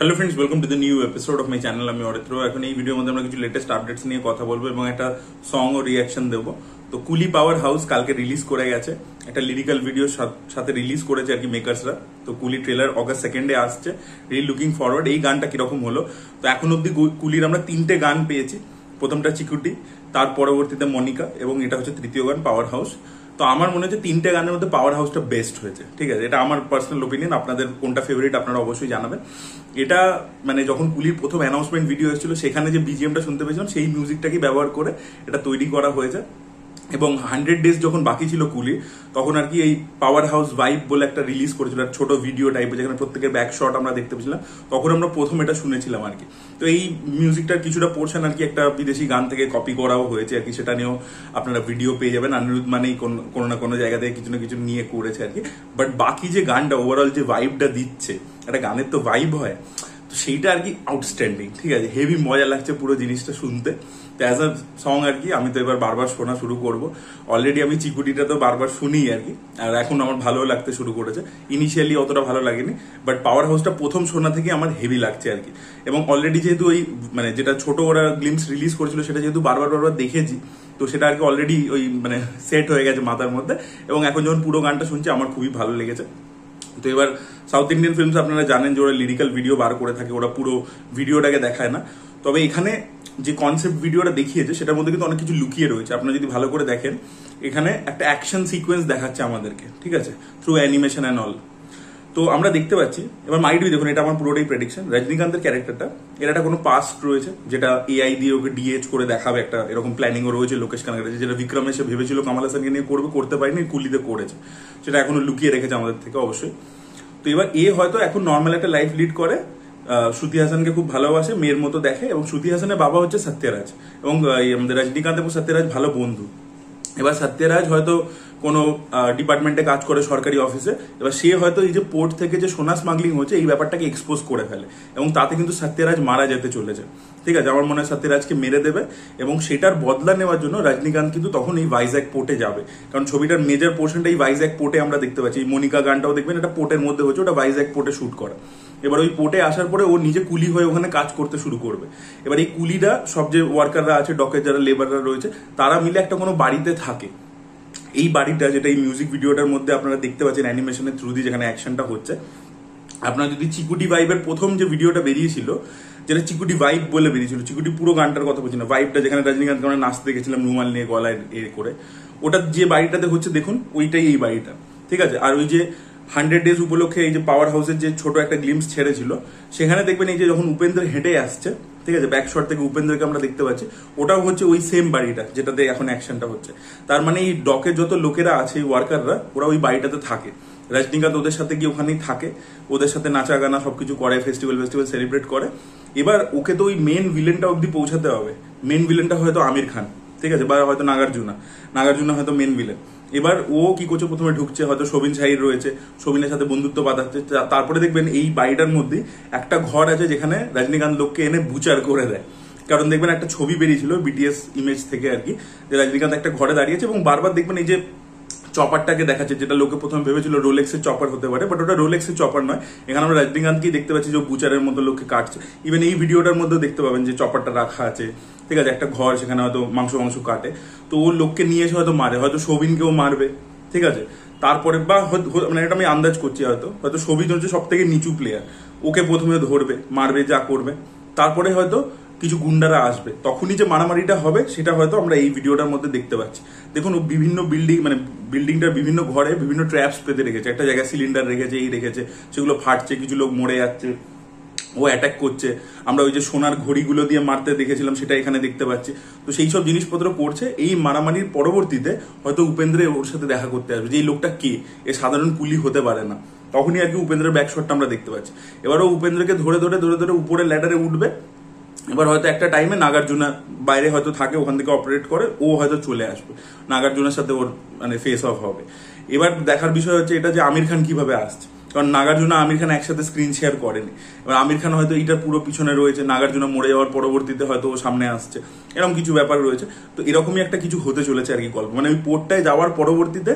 Hello friends, welcome to the new episode of my channel. আমি অরিত্র। এখন এই ভিডিওর মধ্যে আমরা কিছু লেটেস্ট আপডেটস নিয়ে কথা বলবো এবং একটা সং ও রিয়াকশন দেবো। তো কুলি পাওয়ার হাউস কালকে রিলিজ করে গেছে, একটা লিরিক্যাল ভিডিও সাথে রিলিজ করেছে আর কি মেকার্সরা। তো কুলি ট্রেলার অগাস্ট 2 আসছে, রিয়েলি লুকিং ফরওয়ার্ড। এই গানটা কিরকম হলো, তো এখন অব্দি কুলির আমরা 3টে গান পেয়েছি। প্রথমটা চিকুটি, তার পরবর্তীতে মনিকা, এবং এটা হচ্ছে তৃতীয় গান পাওয়ার হাউস। তো আমার মনে হচ্ছে 3টে গানের মধ্যে পাওয়ার হাউসটা বেস্ট হয়েছে। ঠিক আছে, এটা আমার পার্সোনাল ওপিনিয়ন। আপনাদের কোনটা ফেভারিট আপনারা অবশ্যই জানাবেন। এটা মানে যখন কুলির প্রথম অ্যানাউন্সমেন্ট ভিডিও এসেছিল, সেখানে যে বিজিএমটা শুনতে পেয়েছিলাম সেই মিউজিকটাকে ব্যবহার করে এটা তৈরি করা হয়েছে। এবং 100 ডেজ যখন বাকি ছিল কুলি, তখন আর কি এই পাওয়ার হাউস ভাইব বলে একটা রিলিজ করেছিল, একটা ছোট ভিডিও টাইপের, যেখানে প্রত্যেকের ব্যাক শট আমরা দেখতে পেয়েছিলাম। তখন আমরা প্রথম এটা শুনেছিলাম আর কি। তো এই মিউজিকটার কিছুটা পোর্শন আর কি একটা বিদেশি গান থেকে কপি করাও হয়েছে আর কি, সেটা নিয়েও আপনারা ভিডিও পেয়ে যাবেন। অনিরুদ্ধ মানেই কোনো না কোনো জায়গা থেকে কিছু না কিছু নিয়ে করেছে আর কি। বাট বাকি যে গানটা ওভারঅল যে ভাইবটা দিচ্ছে, একটা গানের তো ভাইব হয়, তো সেইটা আর কি আউটস্ট্যান্ডিং। ঠিক আছে, হেভি মজা লাগছে পুরো জিনিসটা শুনতে। তো অ্যাজ আ সং আর কি আমি তো এবার বারবার শোনা শুরু করব। অলরেডি আমি চিকুটিটা তো বারবার শুনি আর কি, আর এখন আমার ভালো লাগতে শুরু করেছে। ইনিশিয়ালি অতটা ভালো লাগেনি, বাট পাওয়ার হাউসটা প্রথম শোনা থেকে আমার হেভি লাগছে আর কি। এবং অলরেডি যেহেতু ওই মানে যেটা ছোট ওরা গ্লিমস রিলিজ করেছিল, সেটা যেহেতু বারবার দেখেছি, তো সেটা আর কি অলরেডি ওই মানে সেট হয়ে গেছে মাথার মধ্যে। এবং এখন যখন পুরো গানটা শুনছি আমার খুবই ভালো লেগেছে। তো এবার সাউথ ইন্ডিয়ান ফিল্মস আপনারা জানেন যে ওরা লিরিক্যাল ভিডিও বার করে থাকে, ওরা পুরো ভিডিওটাকে দেখায় না। তবে এখানে যে কনসেপ্ট ভিডিওটা দেখিয়েছে সেটার মধ্যে কিন্তু অনেক কিছু লুকিয়ে রয়েছে। আপনারা যদি ভালো করে দেখেন, এখানে একটা অ্যাকশন সিকোয়েন্স দেখাচ্ছে আমাদেরকে, ঠিক আছে, থ্রু অ্যানিমেশন অ্যান্ড অল। তো আমরা দেখতে পাচ্ছি, এবার মাইট বি দেখুন, এটা আমার পুরোটাই প্রেডিকশন, রজনীকান্তের ক্যারেক্টারটা এর একটা কোনো পাস্ট রয়েছে, যেটা এআই দিয়ে ওকে ডিএচ করে দেখাবে, একটা এরকম প্ল্যানিংও রয়েছে লোকেশ কানাগড়ে, যেটা বিক্রম এসে ভেবেছিল কমল হাসানকে নিয়ে করতে পারেনি, কুলিতে করেছে, সেটা এখনো লুকিয়ে রেখেছে আমাদের থেকে অবশ্যই। তো এবার এ হয়তো এখন নর্মাল একটা লাইফ লিড করে, শ্রুতি হাসানকে খুব ভালোবাসে, মেয়ের মতো দেখে, এবং শ্রুতি হাসানের বাবা হচ্ছে সত্যরাজ, এবং আমাদের রজনীকান্ত এবং সত্যরাজ ভালো বন্ধু। এবার সত্যরাজ হয়তো কোনো ডিপার্টমেন্টে কাজ করে, সরকারি অফিসে। এবার সে হয়তো এই যে পোর্ট থেকে যে সোনা স্মাগলিং হচ্ছে, এই ব্যাপারটাকে এক্সপোজ করে ফেলে, এবং তাতে কিন্তু সত্যরাজ মারা যেতে চলেছে। ঠিক আছে, আমার মনে হয় সত্যরাজকে মেরে দেবে, এবং সেটার বদলা নেওয়ার জন্য রজনীকান্ত কিন্তু তখন এই ভাইজ্যাক পোর্টে যাবে। কারণ ছবিটার মেজর পোর্শনটা এই ভাইজ্যাক পোর্টে আমরা দেখতে পাচ্ছি। এই মনিকা গানটাও দেখবেন, এটা পোর্টের মধ্যে হচ্ছে, ওটা ভাইজ্যাক পোর্টে শুট করা। এবার ওই পোর্টে আসার পরে ও নিজে কুলি হয়ে ওখানে কাজ করতে শুরু করবে। এবার এই কুলিরা, সব যে ওয়ার্কাররা আছে, ডকের যারা লেবাররা রয়েছে, তারা মিলে একটা কোনো বাড়িতে থাকে। এই বাড়িটা, যেটা এই মিউজিক ভিডিওটার মধ্যে আপনারা দেখতে পাচ্ছেন অ্যানিমেশনের থ্রু দিয়ে যেখানে অ্যাকশনটা হচ্ছে, আপনারা যদি চিকুটি ভাইবের প্রথম যে ভিডিওটা বেরিয়েছিল, যেটা চিকুটি ভাইব বলে বেরিয়েছিল, চিকুটি পুরো গানটার কথা বলছি না, ভাইবটা যেখানে রজনীকান্তকে আমরা নাচতে দেখেছিলাম রুমাল নিয়ে গলায় এ করে, ওটা যে বাড়িটাতে হচ্ছে দেখুন, ওইটাই এই বাড়িটা। ঠিক আছে, আর ওই যে 100 ডেজ উপলক্ষে এই যে পাওয়ার হাউসের যে ছোট একটা গ্লিমস ছেড়েছিল, সেখানে দেখবেন এই যে যখন উপেন্দ্র হেঁটে আসছে, ঠিক আছে, ব্যাক শট থেকে উপেন্দ্রকে আমরা দেখতে পাচ্ছি, ওটাও হচ্ছে ওই সেম বাড়িটা যেটাতে এখন অ্যাকশনটা হচ্ছে। তার মানে এই ডকের যত লোকেরা আছে, এই ওয়ার্কাররা, ওরা ওই বাড়িটাতে থাকে। রজনীকান্ত ওদের সাথে গিয়ে ওখানেই থাকে, ওদের সাথে নাচা গানা সবকিছু করে, ফেস্টিভ্যাল সেলিব্রেট করে। এবার ওকে তো ওই মেন ভিলেনটা অব্দি পৌঁছাতে হবে। মেন ভিলেনটা হয়তো আমির খান, ঠিক আছে, বা হয়তো নাগার্জুনা হয়তো মেন ভিলেন। এবার ও কি করছে, প্রথমে ঢুকছে, হয়তো শোভিন শাহির রয়েছে, শোভিনের সাথে বন্ধুত্ব বাঁধাচ্ছে। তারপরে দেখবেন এই বাড়িটার মধ্যে একটা ঘর আছে, যেখানে রজনীকান্ত লোককে এনে বুচার করে দেয়। কারণ দেখবেন একটা ছবি বেরিয়েছিল বিটিএস ইমেজ থেকে আর কি, যে রজনীকান্ত একটা ঘরে দাঁড়িয়েছে, এবং বারবার দেখবেন এই যে চপারটাকে দেখাচ্ছে, যেটা লোকে প্রথমে ভেবেছিল রোলেক্সের চপার হতে পারে, বাট ওটা রোলেক্সের চপার নয়। এখানে আমরা রজনীকান্তকেই দেখতে পাচ্ছি যে বুচারের মতো লোককে কাটছে। ইভেন এই ভিডিওটার মধ্যেও দেখতে পাবেন যে চপারটা রাখা আছে, ঠিক আছে, একটা ঘর, সেখানে হয়তো মাংস কাটে। তো ও লোককে নিয়ে এসে হয়তো মারে, হয়তো শোভিনকেও মারবে, ঠিক আছে। তারপরে বা মানে এটা আমি আন্দাজ করছি, হয়তো শোভিন হচ্ছে সব থেকে নিচু প্লেয়ার, ওকে প্রথমে ধরবে, মারবে, যা করবে। তারপরে হয়তো কিছু গুন্ডারা আসবে, তখনই যে মারামারিটা হবে সেটা হয়তো আমরা এই ভিডিওটার মধ্যে দেখতে পাচ্ছি। দেখুন, বিভিন্ন বিল্ডিংটার বিভিন্ন ঘরে বিভিন্ন ট্র্যাপস পেতে রেখেছে, একটা জায়গায় সিলিন্ডার রেখেছে, সেগুলো ফাটছে, কিছু লোক মরে যাচ্ছে, ও অ্যাটাক করছে। আমরা ওই যে সোনার ঘড়িগুলো দিয়ে মারতে দেখেছিলাম, সেটা এখানে দেখতে পাচ্ছি। তো সেই সব জিনিসপত্র করছে। এই মারামারির পরবর্তীতে হয়তো উপেন্দ্র ওর সাথে দেখা করতে আসবে, যে এই লোকটা কে, এ সাধারণ কুলি হতে পারে না। তখনই আর কি উপেন্দ্রের ব্যাকশটটা আমরা দেখতে পাচ্ছি। এবারও উপেন্দ্রকে ধরে উপরে ল্যাডারে উঠবে। এবার হয়তো একটা টাইমে নাগার্জুনা বাইরে হয়তো থাকে, ওখান থেকে অপারেট করে, ও হয়তো চলে আসবে, নাগার্জুনার সাথে ওর মানে ফেস অফ হবে। এবার দেখার বিষয় হচ্ছে এটা, যে আমির খান কিভাবে আসছে, কারণ নাগার্জুনা আমির খান একসাথে স্ক্রিন শেয়ার করেনি। এবার আমির খান হয়তো এইটার পুরো পিছনে রয়েছে, নাগার্জুনা মরে যাওয়ার পরবর্তীতে হয়তো ও সামনে আসছে, এরকম কিছু ব্যাপার রয়েছে। তো এরকমই একটা কিছু হতে চলেছে আর কি গল্প, মানে ওই পোর্টটায় যাওয়ার পরবর্তীতে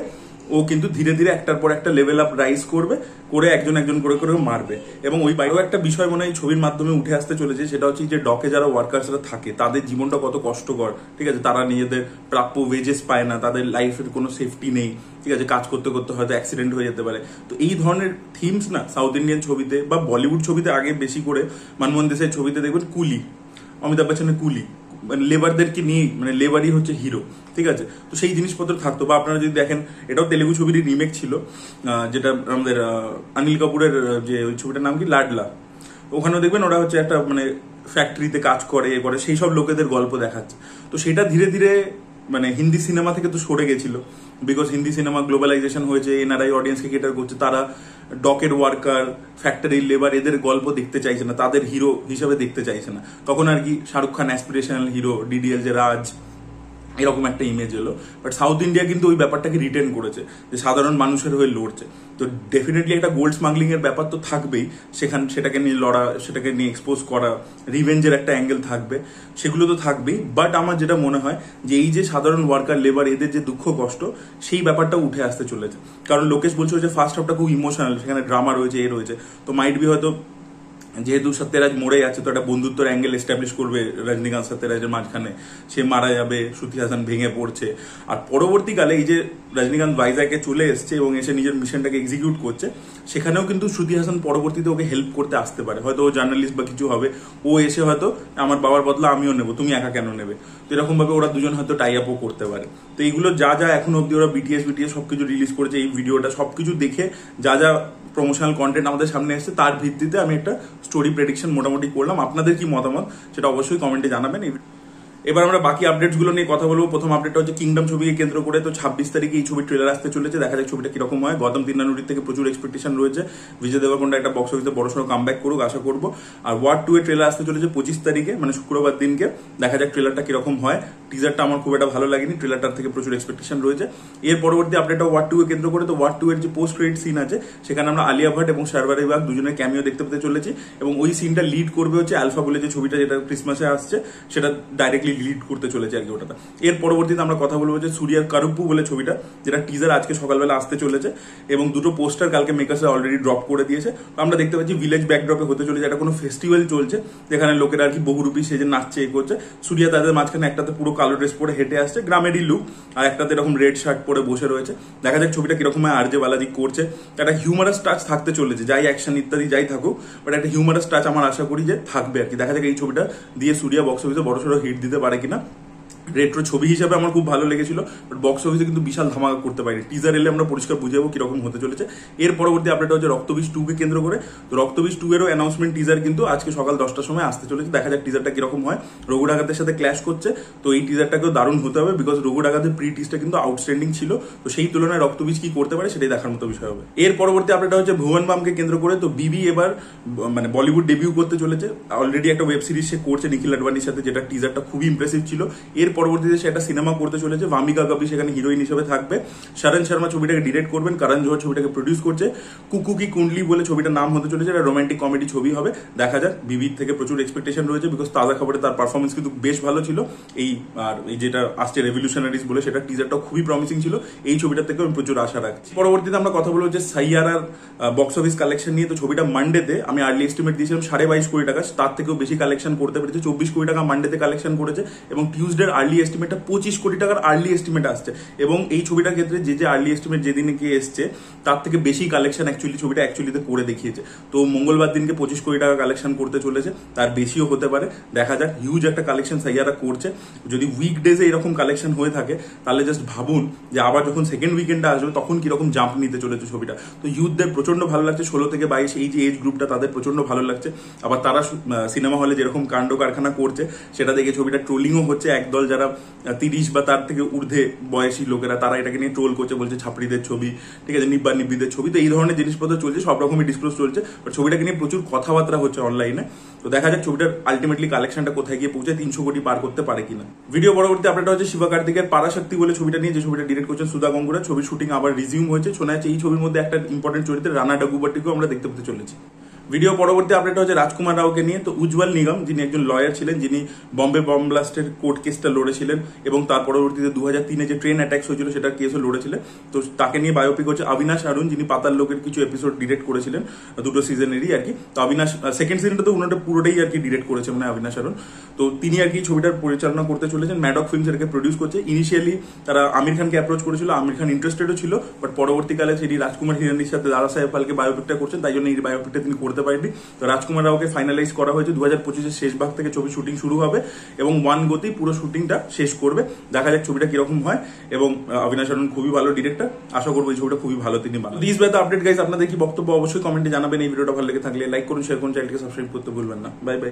ও কিন্তু ধীরে ধীরে একটার পর একটা লেভেল আপ রাইজ করবে, করে একজন একজন করে করে মারবে। এবং ওই বাইরেও একটা বিষয় মনে হয় ছবির মাধ্যমে উঠে আসতে চলেছে, সেটা হচ্ছে যে ডকে যারা ওয়ার্কার্সরা থাকে তাদের জীবনটা কত কষ্টকর, ঠিক আছে, তারা নিজেদের প্রাপ্য ওয়েজেস পায় না, তাদের লাইফের কোনো সেফটি নেই, ঠিক আছে, কাজ করতে করতে হয়তো অ্যাক্সিডেন্ট হয়ে যেতে পারে। তো এই ধরনের থিমস না সাউথ ইন্ডিয়ান ছবিতে বা বলিউড ছবিতে আগে বেশি করে, মনমোহন দেশাইয়ের ছবিতে দেখবেন কুলি, অমিতাভ বচ্চনের কুলি, মানে লেবারদেরকে নিয়ে, মানে লেবারই হচ্ছে হিরো, ঠিক আছে। তো সেই জিনিসপত্র থাকতো। বা আপনারা যদি দেখেন, এটাও তেলেগু ছবির রিমেক ছিল, যেটা আমাদের অনিল কাপুরের যে ওই ছবিটার নাম কি, লাডলা, ওখানেও দেখবেন ওরা হচ্ছে একটা মানে ফ্যাক্টরিতে কাজ করে সেই সব লোকেদের গল্প দেখাচ্ছে। তো সেটা ধীরে ধীরে মানে হিন্দি সিনেমা থেকে তো সরে গেছিল, বিকজ হিন্দি সিনেমা গ্লোবালাইজেশন হয়েছে, এনআরআই অডিয়েন্সকে কেটার করছে, তারা ডকের ওয়ার্কার, ফ্যাক্টরির লেবার এদের গল্প দেখতে চাইছে না, তাদের হিরো হিসাবে দেখতে চাইছে না। তখন আর কি Shahrukh Khan aspirational hero, DDL যে রাজ, এরকম একটা ইমেজ এলো। বাট সাউথ ইন্ডিয়া কিন্তু ওই ব্যাপারটাকে রিটেন করেছে, যে সাধারণ মানুষের হয়ে লড়ছে। তো ডেফিনেটলি একটা গোল্ড স্মাগলিং এর ব্যাপার তো থাকবেই, সেটাকে নিয়ে লড়া, সেটাকে নিয়ে এক্সপোজ করা, রিভেঞ্জের একটা অ্যাঙ্গেল থাকবে, সেগুলো তো থাকবেই। বাট আমার যেটা মনে হয় যে এই যে সাধারণ ওয়ার্কার, লেবার, এদের যে দুঃখ কষ্ট, সেই ব্যাপারটা উঠে আসতে চলেছে। কারণ লোকেশ বলছে যে ফার্স্ট হাফটা খুব ইমোশনাল, সেখানে ড্রামা রয়েছে, রয়েছে। তো মাইট বি হয়তো যেহেতু সত্যরাজ মরে যাচ্ছে, তো একটা বন্ধুত্বের অ্যাঙ্গেল এস্টাবলিশ করবে রজনীকান্ত সত্যরাজের মাঝখানে, সে মারা যাবে, শ্রুতি হাসান ভেঙে পড়ছে। আর পরবর্তীকালে এই যে রজনীকান্ত ভাইজাকে চলে এসছে এবং এসে নিজের মিশনটাকে এক্সিকিউট করছে, সেখানেও কিন্তু শ্রুতি হাসান পরবর্তীতে ওকে হেল্প করতে আসতে পারে। হয়তো ও জার্নালিস্ট বা কিছু হবে, ও এসে হয়তো আমার বাবার বদলা আমিও নেবো, তুমি একা কেন নেবে, তো এরকম ভাবে ওরা দুজন হয়তো টাই আপও করতে পারে। তো এইগুলো যা যা এখন অব্দি ওরা বিটিএস সবকিছু রিলিজ করেছে, এই ভিডিওটা সবকিছু দেখে যা যা প্রমোশনাল কন্টেন্ট আমাদের সামনে এসেছে, তার ভিত্তিতে আমি একটা স্টোরি প্রেডিকশন মোটামুটি করলাম। আপনাদের কি মতামত সেটা অবশ্যই কমেন্টে জানাবেন। এবার আমরা বাকি আপডেটস গুলো নিয়ে কথা বলবো। প্রথম আপডেটটা হচ্ছে কিংডম ছবিকে কেন্দ্র করে। তো 26 তারিখে এই ছবির ট্রেলার আসতে চলেছে, দেখা যাক ছবিটা কিরকম হয়। গৌতম তিন্নানুরির থেকে প্রচুর এক্সপেকটেশন রয়েছে, বিজয় দেবরকোন্ডা একটা বক্স অফিসে বড়সড় কামব্যাক করুক আশা করবো। আর ওয়ার 2 এর ট্রেলার আসতে চলেছে 25 তারিখে, মানে শুক্রবার দিনকে। দেখা যাক ট্রেলারটা কিরকম হয়। টিজারটা আমার খুব একটা ভালো লাগেনি, ট্রেলারটার থেকে প্রচুর এক্সপেকটেশন রয়েছে। এর পরবর্তী আপডেটটা ওয়ার 2 এ কেন্দ্র করে। তো ওয়ার 2 এর যে পোস্ট ক্রেডিট সিন আছে, সেখানে আমরা আলিয়া ভাট এবং শারবারি বাগ দুজনের ক্যামিও দেখতে পেতে চলেছি। এবং ওই সিনটা লিড করবে হচ্ছে আলফা বলে যে ছবিটা, যেটা ক্রিসমাসে আসছে, সেটা ডাইরেক্টলি লিড করতে চলেছে আর কি ওটাতে। এর পরবর্তীতে আমরা কথা বলবো যে সূর্যার কারুপ্পু বলে ছবিটা, যেটা টিজার আজকে সকালবেলা আসতে চলেছে এবং দুটো পোস্টার কালকে মেকার্সরা অলরেডি ড্রপ করে দিয়েছে। তো আমরা দেখতে পাচ্ছি ভিলেজ ব্যাকড্রপে হতে চলেছে, এটা কোনো ফেস্টিভ্যাল চলছে, যেখানে লোকেরা আর কি বহুরূপী সেজে নাচছে, এ করছে। সূর্যা তাদের মাঝখানে একটাতে পুরো কালো ড্রেস পরে হেঁটে আসছে, গ্রামেরই লুক, আর একটাতে এরকম রেড শার্ট পরে বসে রয়েছে। দেখা যাক ছবিটা কিরকম হয়। আর যে বালাজি করছে, একটা হিউমারাস টাচ থাকতে চলেছে, যাই অ্যাকশন ইত্যাদি যাই থাকুক, বাট একটা হিউমারাস টাচ আমার আশা করি যে থাকবে আর কি। দেখা যাক এই ছবিটা দিয়ে সূর্যা বক্স অফিসে বড়সড় হিট দিতে পারে কিনা। রেট্রো ছবি হিসাবে আমার খুব ভালো লেগেছিল, বাট বক্স অফিসে কিন্তু বিশাল ধামাকা করতে পারি। টিজার এলে আমরা পরিষ্কার বুঝে যাবো কিরকম হতে চলেছে। এর পরবর্তী আপডেট হচ্ছে রক্তবীজ 2 কে কেন্দ্র করে। তো রক্তবীজ 2 এরও অ্যানাউন্সমেন্ট টিজার কিন্তু আজকে সকাল 10টার সময় আসতে চলেছে। দেখা যাক টিজারটা কিরকম হয়। রঘু ডাকাতের সাথে ক্ল্যাশ করছে, তো এই টিজারটাকেও দারুণ হতে হবে, বিকজ রঘু ডাকাতের প্রি টিজটা কিন্তু আউটস্ট্যান্ডিং ছিল। তো সেই তুলনায় রক্তবীজ কি করতে পারে সেটাই দেখার মতো বিষয় হবে। এর পরবর্তী আপডেট হচ্ছে ভুবন বামকে কেন্দ্র করে। তো বিবি এবার মানে বলিউড ডেবিউ করতে চলেছে। অলরেডি একটা ওয়েব সিরিজ সে করছে নিখিল আডবাণীর সাথে, যেটা টিজারটা খুবই ইমপ্রেসিভ ছিল। এর পরবর্তীতে সে একটা সিনেমা করতে চলেছে, ভামিকা কবির সেখানে হিরোইন হিসেবে থাকবে। শরণ শর্মা ছবিটাকে ডিরেক্ট করবেন, করণ জোহর ছবিটাকে প্রডিউস করছে। কুকু কি কুন্ডলি বলে ছবিটার নাম হতে চলেছে, এটা রোমান্টিক কমেডি ছবি হবে। দেখা যাক, বিবির থেকে প্রচুর এক্সপেকটেশন রয়েছে, বিকজ তাজা খবরে তার পারফরমেন্স কিন্তু বেশ ভালো ছিল। আর এই যেটা আসছে রেভলিউশনারিজ বলে, সেটা টিজারটাও খুবই প্রমিসিং ছিল। এই ছবিটার থেকে আমি প্রচুর আশা রাখছি। পরবর্তীতে আমরা কথা বলবো যে সাইয়ারার বক্স অফিস কালেকশন নিয়ে। তো ছবিটা মানডেতে আমি আর্লি এস্টিমেট দিয়েছিলাম 22.5 কোটি টাকা, তার থেকেও বেশি কালেকশন করতে পেরেছে। 24 কোটি টাকা মানডেতে কালেকশন করেছে এবং টিউসডের আর্লি এস্টিমেটটা 25 কোটি টাকার আর্লি এস্টিমেট আসছে। এবং এই ছবিটার ক্ষেত্রে যে আর্লি এস্টিমেট যেদিনে গিয়ে এসছে, তার থেকে বেশি কালেকশন ছবিটা অ্যাকচুয়ালিতে করে দেখিয়েছে। তো মঙ্গলবার দিনকে 25 কোটি টাকা কালেকশন করতে চলেছে, তার বেশিও হতে পারে। দেখা যাক, হিউজ একটা কালেকশন সাইয়ারা করছে। যদি উইকডেজে এরকম কালেকশন হয়ে থাকে, তাহলে জাস্ট ভাবুন যে আবার যখন সেকেন্ড উইকেন্ডে আসবে, তখন কিরকম জাম্প নিতে চলেছে ছবিটা। তো ইউথদের প্রচন্ড ভালো লাগছে, 16 থেকে 22 এই যে এজ গ্রুপটা, তাদের প্রচন্ড ভালো লাগছে। আবার তারা সিনেমা হলে যেরকম কাণ্ড কারখানা করছে, সেটা দেখে ছবিটা ট্রোলিংও হচ্ছে। একদল যারা 30 বা তার থেকে ঊর্ধ্বে বয়সী লোকেরা, তারা এটাকে নিয়ে ট্রোল করছে, বলছে ছাপড়িদের ছবি, ঠিক আছে, নিব্বা নিব্বিদের ছবি। তো এই ধরনের জিনিসপত্র চলছে, সব রকমই ডিসক্লোজ চলছে, বাট ছবিটাকে নিয়ে প্রচুর কথাবার্তা হচ্ছে অনলাইনে। তো দেখা যাক ছবিটার আলটিমেটলি কালেকশনটা কোথায় গিয়ে পৌঁছে, 300 কোটি পার করতে পারে কিনা। ভিডিও পরবর্তী আপডেট হচ্ছে শিবা কার্তিকের পারাশক্তি বলে ছবিটা নিয়ে, যে ছবিটা ডিরেক্ট করছেন সুধা গঙ্গুরা। ছবির শুটিং আবার রিজিউম হয়েছে। শোনা যাচ্ছে এই ছবির মধ্যে একটা ইম্পর্টেন্ট চরিত্রে রানা ডাগুবাটিকেও আমরা দেখতে পেতে চলেছি। ভিডিও পরবর্তী আপডেট হচ্ছে রাজকুমার রাওকে নিয়ে। তো উজ্জ্বল নিগম, যিনি একজন লয়ার ছিলেন, যিনি বম্বে বম ব্লাস্টের কোর্ট কেসটা লড়েছিলেন এবং তার পরবর্তীতে 2003-এ যে ট্রেন অ্যাটাক্স হয়েছিল সেটার কেসও লড়েছিলেন। তো তাকে নিয়ে বায়োপিক হচ্ছে। অবিনাশ অরুণ, যিনি পাতাল লোকের কিছু এপিসোড ডিরেক্ট করেছিলেন, দুটো সিজনেরই আর কি। তো অবিনাশ সেকেন্ড সিজনটা তো উনাটা পুরোটাই আর কি ডিরেক্ট করেছেন মানে অবিনাশ অরুণ। তো তিনি আর কি ছবিটার পরিচালনা করতে চলেছেন। ম্যাডক ফিল্মস এটাকে প্রডিউস করছে। ইনিশিয়ালি তারা আমির খানকে অ্যাপ্রোচ করেছিল, আমির খান ইন্টারেস্টেডও ছিল, বাট পরবর্তীকালে তিনি রাজকুমার হিরানির সাথে দাদা সাহেব ফালকে বায়োপিকটা করছেন, তাই জন্য এই বায়োপিকটা তিনি করতে পারেননি। তো রাজকুমার রাওকে ফাইনালাইজ করা হয়েছে। 2025-এর শেষ ভাগ থেকে ছবি শুটিং শুরু হবে এবং ওয়ান গতি পুরো শুটিংটা শেষ করবে। দেখা যাক ছবিটা কিরকম হয়। এবং অবিনাশ অরুণ খুবই ভালো ডিরেক্টর, আশা করবো এই ছবিটা খুবই ভালো তিনি বানাবেন। This by the update guys, আপনাদের কি বক্তব্য অবশ্যই কমেন্টে জানাবেন। এই ভিডিওটা ভালো লেগে থাকলে লাইক করুন, শেয়ার করুন, চ্যানেলকে সাবস্ক্রাইব করতে ভুলবেন না। Bye bye.